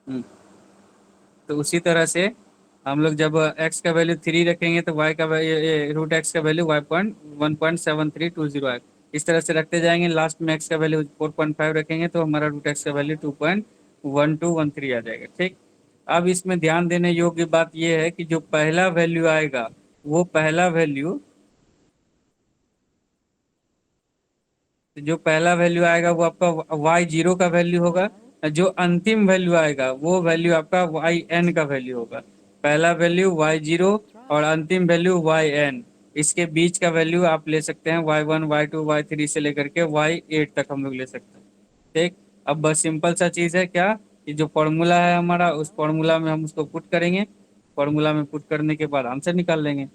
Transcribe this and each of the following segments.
हम्म, तो उसी तरह से हम लोग जब एक्स का वैल्यू 3 रखेंगे तो वाई का रूट एक्स का वैल्यू 1.7320 है। इस तरह से रखते जाएंगे, लास्ट में एक्स का वैल्यू 4.5 रखेंगे तो हमारा रूट एक्स का वैल्यू 2.1213 आ जाएगा। ठीक। अब इसमें ध्यान देने योग्य बात यह है कि जो पहला वैल्यू आएगा, वो पहला वैल्यू जो पहला वैल्यू आएगा वो आपका वाई जीरो का वैल्यू होगा। जो अंतिम वैल्यू आएगा वो वैल्यू आपका वाई एन का वैल्यू होगा। पहला वैल्यू वाई जीरो और अंतिम वैल्यू वाई एन। इसके बीच का वैल्यू आप ले सकते हैं y one, y two, y three से लेकर के वाई एट तक हम लोग ले सकते हैं। ठीक। अब बस सिंपल सा चीज है क्या, कि जो फॉर्मूला है हमारा, उस फॉर्मूला में हम उसको पुट करेंगे। फॉर्मूला में पुट करने के बाद आंसर निकाल लेंगे।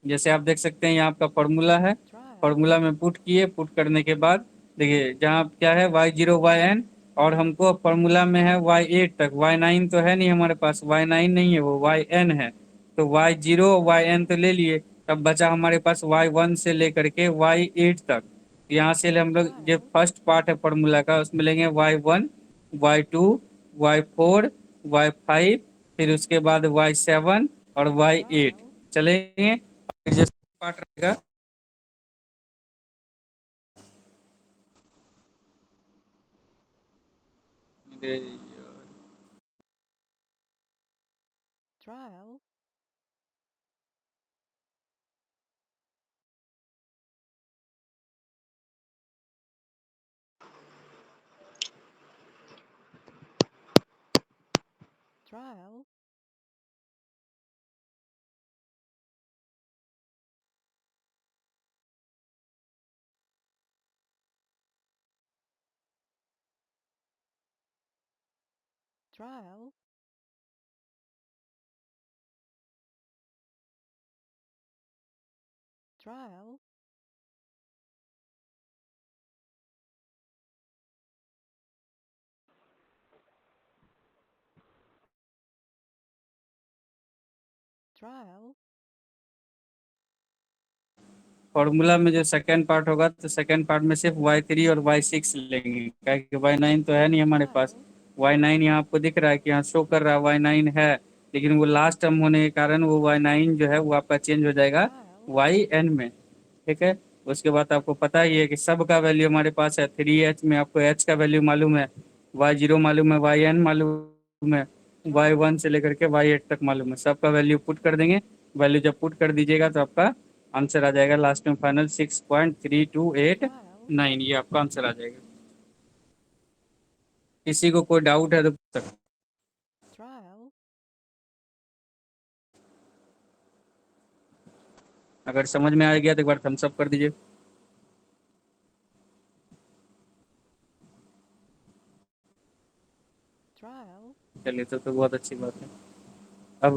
जैसे आप देख सकते हैं यहाँ आपका फॉर्मूला है। फॉर्मूला में पुट किए, पुट करने के बाद देखिए जहाँ क्या है वाई जीरो वाई एन, और हमको फॉर्मूला में है वाई एट तक। वाई नाइन तो है नहीं हमारे पास, वाई नाइन नहीं है, वो वाई एन है। तो वाई जीरो वाई एन तो ले लिए, तब बचा हमारे पास वाई वन से लेकर के वाई एट तक। यहाँ से हम लोग जो फर्स्ट पार्ट है फॉर्मूला का उसमें लेंगे y one, y two, y four, y five, फिर उसके बाद वाई सेवन और वाई एट चलेंगे। जैसे पार्ट रहेगा, फॉर्मूला में जो सेकंड पार्ट होगा तो सेकंड पार्ट में सिर्फ वाई थ्री और वाई सिक्स लेंगे, क्योंकि वाई नाइन तो है नहीं हमारे पास। वाई नाइन यहाँ आपको दिख रहा है कि यहाँ शो कर रहा है वाई नाइन है, लेकिन वो लास्ट टर्म होने के कारण वो वाई नाइन जो है वो आपका चेंज हो जाएगा वाई एन में। ठीक है। उसके बाद आपको पता ही है कि सब का वैल्यू हमारे पास है। थ्री एच में आपको एच का वैल्यू मालूम है, वाई जीरो मालूम है, वाई एन मालूम है, वाई वन से लेकर के वाई एट तक मालूम है। सबका वैल्यू पुट कर देंगे। वैल्यू जब पुट कर दीजिएगा तो आपका आंसर आ जाएगा लास्ट में फाइनल 6.3289। ये आपका आंसर आ जाएगा। किसी को कोई डाउट है तो पूछ सकते हैं। अगर समझ में आ गया तो एक बार थम्स अप कर दीजिए। चलिए तो बहुत अच्छी बात है। अब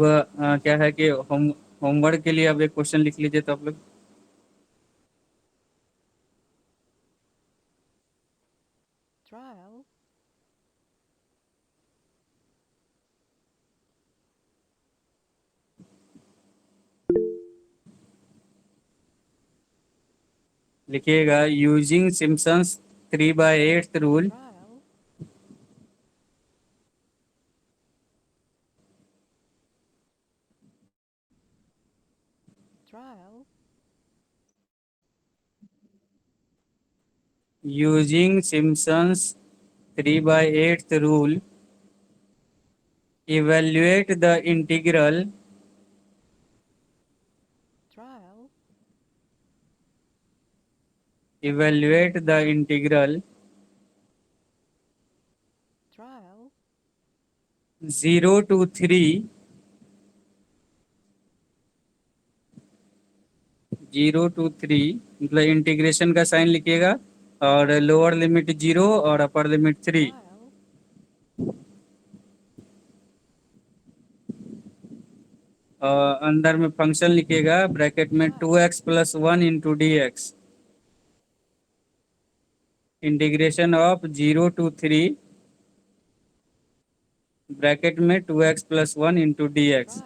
क्या है कि होमवर्क के लिए अब एक क्वेश्चन लिख लीजिए तो आप लोग लिखिएगा, using Simpson's 3/8 rule, using Simpson's 3/8 rule, evaluate the integral, evaluate the integral 0 to 3, 0 to 3 मतलब इंटीग्रेशन का साइन लिखिएगा, और लोअर लिमिट जीरो और अपर लिमिट थ्री। अंदर में फंक्शन लिखिएगा ब्रैकेट में 2x+1 × dx। Integration of 0 to 3 bracket में 2x+1 × dx।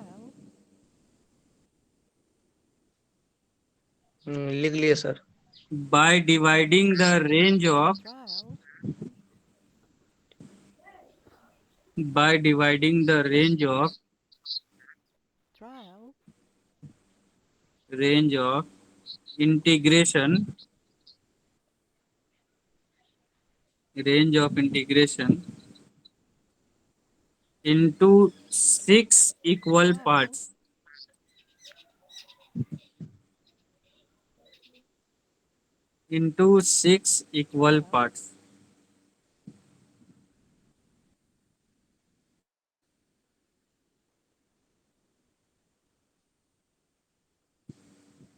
लिख लिए sir. By dividing the range of by dividing the trial, range of integration into six equal trial, parts. Into six equal trial, parts.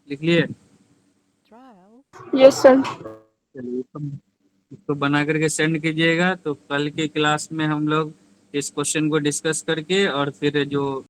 लिख लिए? trial, Yes, sir. चलिए इसको बना करके send कीजिएगा, तो कल की क्लास में हम लोग इस क्वेश्चन को डिस्कस करके और फिर जो